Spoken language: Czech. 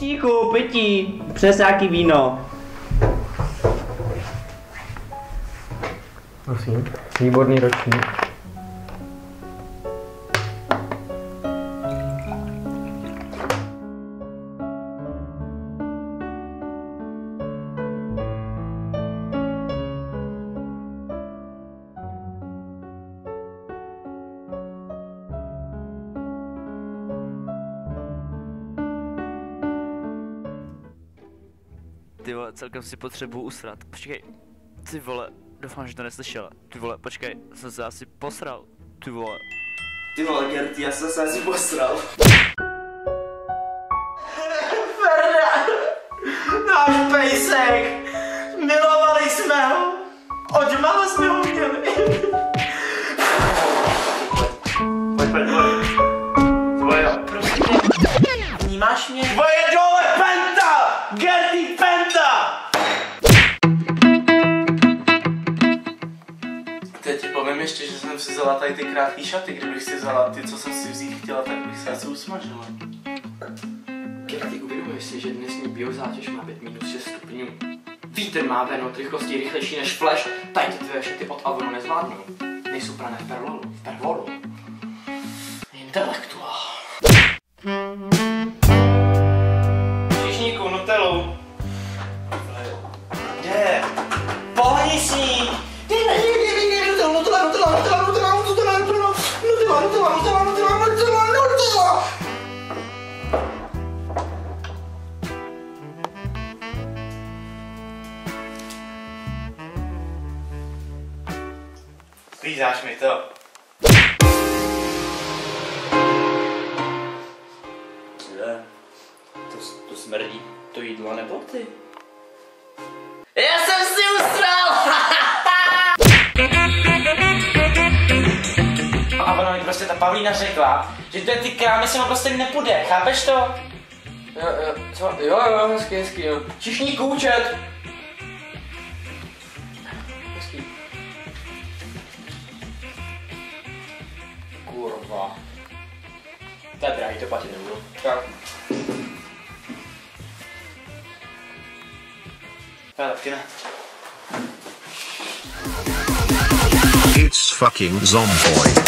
Číšku, pití, přes nějaký víno. Prosím, výborný ročník. Ty vole, celkem si potřebuji usrat. Počkej, ty vole, doufám, že to neslyšela. Ty vole, počkej, jsem se asi posral. Ty vole. Ty vole, Gerty, já jsem se asi posral. Ferda, náš pejsek, milovali jsme ho, od mala jsme ho měli. Pojď. Tvoje, prosím tě, vnímáš mě? Tvoje dole, Penta! Gerty, Penta! Teď ti povím ještě, že jsem si vzala tady ty krátký šaty, kdybych si vzala ty, co jsem si vzít chtěla, tak bych se asi usmažila. Gerty, uvědomuješ si, že dnesní biozátěž má být -6 stupňů. Vítr má ven rychlostí rychlejší než Flash, tady ty tvoje šaty od Avonu nezvládnou. Nejsou prané v pervolu. Intelektuál. Číšníku, Nutellu. Kde? Pohni s ní! Sklízáš mi to. To smrdí. To jídlo nebo ty? Já jsem si usral! A ono mi prostě ta Pavlína řekla, že to je ty krámy se mu prostě nepůjde, chápeš to? Jo, hezky, jo. Čišní kůčet! Hezký. Kurva. To je drahý, to platit nebudu. Tak. Já taky ne. It's fucking Zomboid.